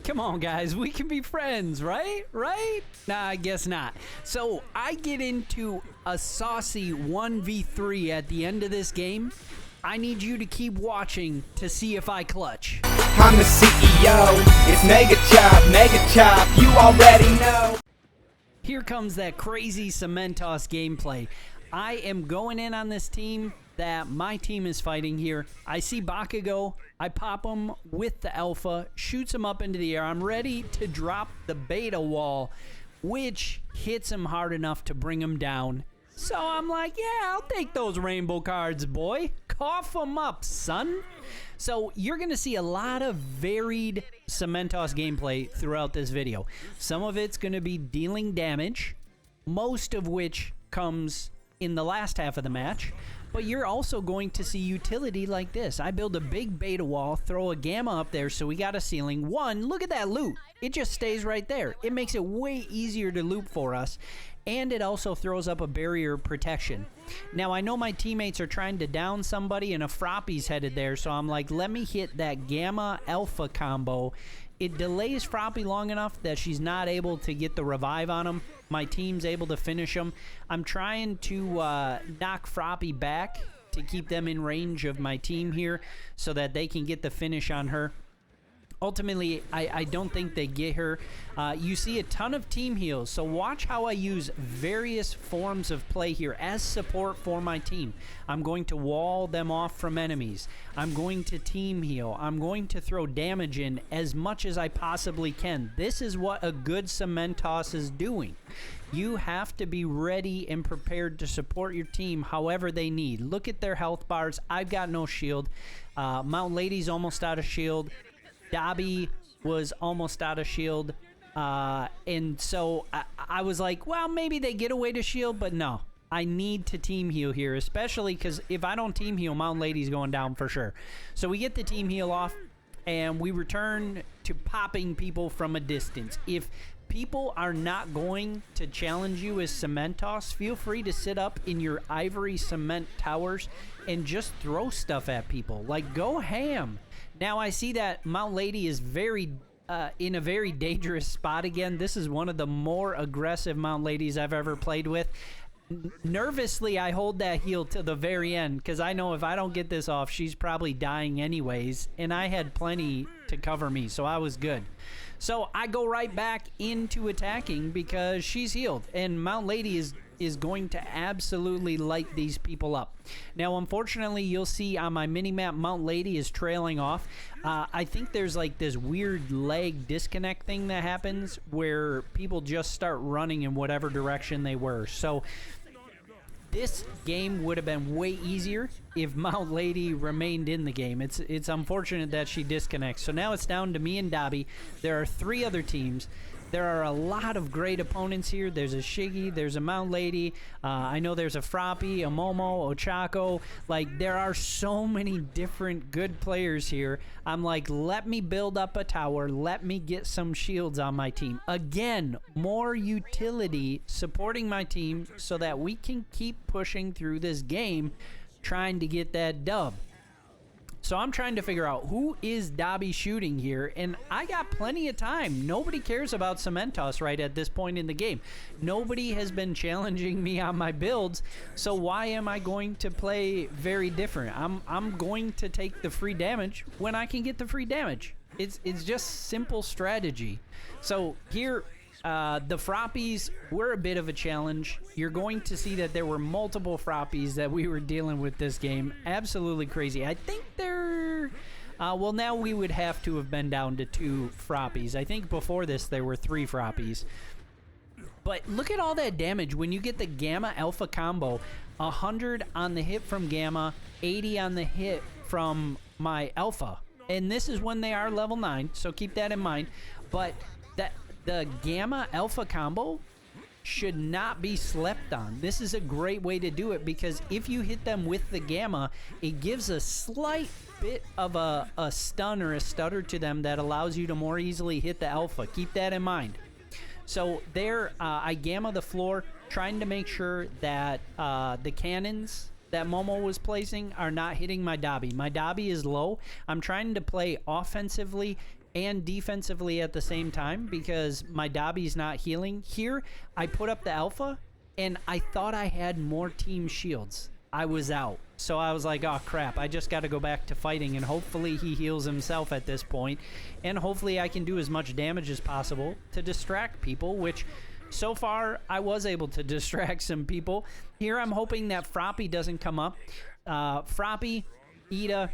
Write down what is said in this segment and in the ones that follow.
Come on, guys. We can be friends, right? Right? Nah, I guess not. So I get into a saucy 1v3 at the end of this game. I need you to keep watching to see if I clutch. I'm the CEO. It's Mega Chop. You already know. Here comes that crazy Cementoss gameplay. I am going in on this team that my team is fighting here. I see Bakugo. I pop him with the alpha, shoots him up into the air. I'm ready to drop the beta wall, which hits him hard enough to bring him down. So I'm like, yeah, I'll take those rainbow cards, boy. Cough them up, son. So you're going to see a lot of varied Cementoss gameplay throughout this video. Some of it's going to be dealing damage, most of which comes in the last half of the match. But you're also going to see utility like this. I build a big beta wall, throw a gamma up there so we got a ceiling. One, look at that loop. It just stays right there. It makes it way easier to loop for us. And it also throws up a barrier protection. Now, I know my teammates are trying to down somebody and a Froppy's headed there, so I'm like, let me hit that Gamma Alpha combo. It delays Froppy long enough that she's not able to get the revive on him. My team's able to finish him. I'm trying to knock Froppy back to keep them in range of my team here so that they can get the finish on her. Ultimately, I don't think they get her. You see a ton of team heals, so watch how I use various forms of play here as support for my team. I'm going to wall them off from enemies. I'm going to team heal. I'm going to throw damage in as much as I possibly can. This is what a good Cementoss is doing. You have to be ready and prepared to support your team however they need. Look at their health bars. I've got no shield. Mount Lady's almost out of shield. Dobby was almost out of shield, and so I was like, well, maybe they get away to shield, but no. I need to team heal here, especially because if I don't team heal, Mountain Lady's going down for sure. So we get the team heal off, and we return to popping people from a distance. If people are not going to challenge you as Cementoss, feel free to sit up in your ivory cement towers and just throw stuff at people. Like, go ham. Now, I see that Mount Lady is in a very dangerous spot again. This is one of the more aggressive Mount Ladies I've ever played with. Nervously, I hold that heal to the very end because I know if I don't get this off, she's probably dying anyways, and I had plenty to cover me, so I was good. So I go right back into attacking because she's healed, and Mount Lady is going to absolutely light these people up. Now, unfortunately, you'll see on my mini-map, Mount Lady is trailing off. I think there's like this weird lag disconnect thing that happens where people just start running in whatever direction they were. So this game would have been way easier if Mount Lady remained in the game. It's unfortunate that she disconnects. So now it's down to me and Dobby. There are 3 other teams. There are a lot of great opponents here. There's a Shiggy, there's a Mount Lady, I know there's a Froppy, a Momo, Ochako. Like, there are so many different good players here. I'm like, let me build up a tower. Let me get some shields on my team. Again, more utility supporting my team so that we can keep pushing through this game trying to get that dub. So I'm trying to figure out who is Dobby shooting here, and I got plenty of time. Nobody cares about Cementoss right at this point in the game. Nobody has been challenging me on my builds, so why am I going to play very different? I'm going to take the free damage when I can get the free damage. It's just simple strategy. So here, the Froppies were a bit of a challenge. You're going to see that there were multiple Froppies that we were dealing with this game. Absolutely crazy. I think they're... well, now we would have to have been down to 2 Froppies. I think before this there were 3 Froppies. But look at all that damage when you get the Gamma Alpha combo. 100 on the hit from Gamma, 80 on the hit from my Alpha. And this is when they are level 9, so keep that in mind. But the Gamma Alpha combo should not be slept on. This is a great way to do it because if you hit them with the Gamma, it gives a slight bit of a stun or a stutter to them that allows you to more easily hit the Alpha. Keep that in mind. So there, I Gamma the floor, trying to make sure that the cannons that Momo was placing are not hitting my Dobby. My Dobby is low. I'm trying to play offensively and defensively at the same time because my Dobby's not healing. Here, I put up the alpha, and I thought I had more team shields. I was out. So I was like, oh crap, I just got to go back to fighting, and hopefully he heals himself at this point, and hopefully I can do as much damage as possible to distract people, which so far I was able to distract some people. Here I'm hoping that Froppy doesn't come up. Froppy, Ida,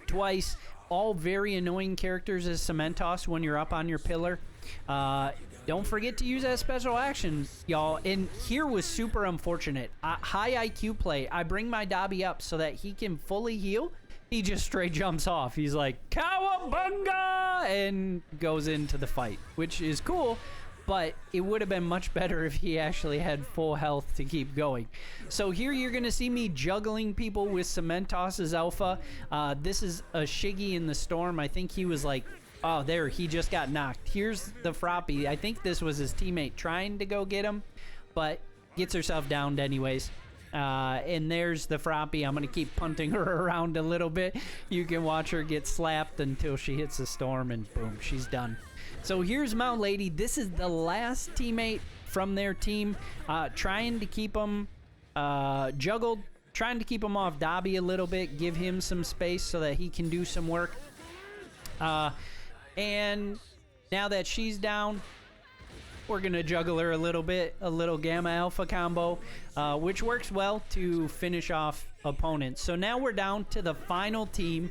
Twice, all very annoying characters as Cementoss when you're up on your pillar. Don't forget to use that special action, y'all. And here was super unfortunate. High IQ play. I bring my Dobby up so that he can fully heal. He just straight jumps off. He's like, Cowabunga! And goes into the fight, which is cool. But it would have been much better if he actually had full health to keep going. So here you're going to see me juggling people with Cementoss's alpha. This is a Shiggy in the storm. I think he was like, oh, there, he just got knocked. Here's the Froppy. I think this was his teammate trying to go get him, but gets herself downed anyways. And there's the Froppy. I'm going to keep punting her around a little bit. You can watch her get slapped until she hits the storm, and boom, she's done. So here's Mount Lady. This is the last teammate from their team, trying to keep him juggled, trying to keep him off Dobby a little bit, give him some space so that he can do some work. And now that she's down, we're going to juggle her a little bit, a little Gamma Alpha combo, which works well to finish off opponents. So now we're down to the final team.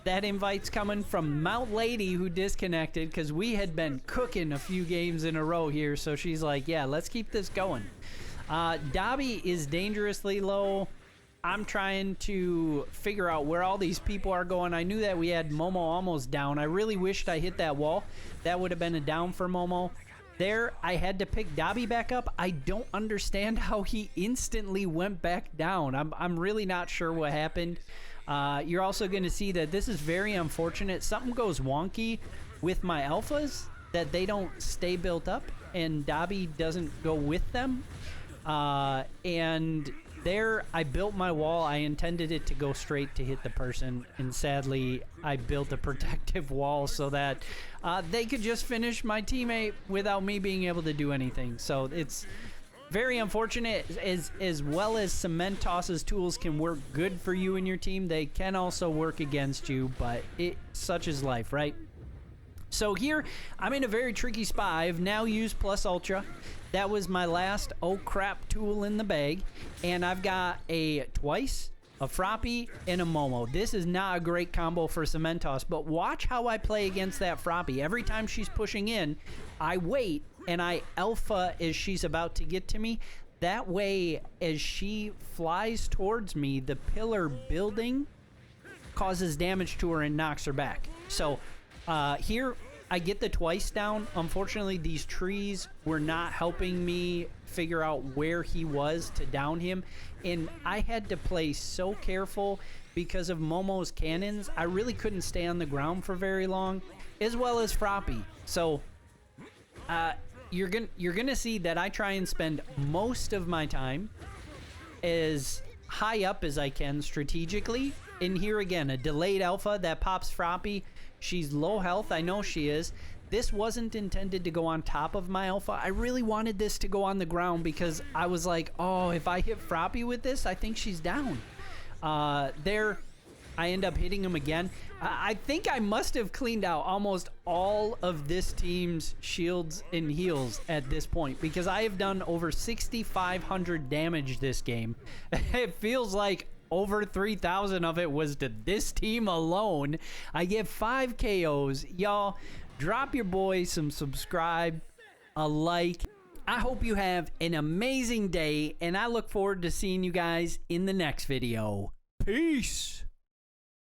That invite's coming from Mount Lady, who disconnected because we had been cooking a few games in a row here. So she's like, yeah, let's keep this going. Dobby is dangerously low. I'm trying to figure out where all these people are going. I knew that we had Momo almost down. I really wished I hit that wall. That would have been a down for Momo. There, I had to pick Dobby back up. I don't understand how he instantly went back down. I'm really not sure what happened. You're also going to see that this is very unfortunate. Something goes wonky with my alphas, that they don't stay built up, and Dobby doesn't go with them. And there, I built my wall. I intended it to go straight to hit the person, and sadly, I built a protective wall so that they could just finish my teammate without me being able to do anything. So it's very unfortunate. As well as Cementoss's tools can work good for you and your team, they can also work against you, but such is life, right? So here, I'm in a very tricky spot. I've now used Plus Ultra. That was my last oh crap tool in the bag. And I've got a Twice, a Froppy, and a Momo. This is not a great combo for Cementoss, but watch how I play against that Froppy. Every time she's pushing in, I wait and I alpha as she's about to get to me. That way, as she flies towards me, the pillar building causes damage to her and knocks her back. So here, I get the Twice down. Unfortunately, these trees were not helping me figure out where he was to down him. And I had to play so careful because of Momo's cannons. I really couldn't stay on the ground for very long, as well as Froppy. So you're gonna see that I try and spend most of my time as high up as I can strategically. And here again, a delayed alpha that pops Froppy. She's low health. I know she is. This wasn't intended to go on top of my alpha. I really wanted this to go on the ground because I was like, oh, if I hit Froppy with this, I think she's down. There, I end up hitting him again. I think I must have cleaned out almost all of this team's shields and heals at this point because I have done over 6,500 damage this game. It feels like over 3,000 of it was to this team alone. I get 5 KOs. Y'all, drop your boy some subscribe, a like. I hope you have an amazing day, and I look forward to seeing you guys in the next video. Peace.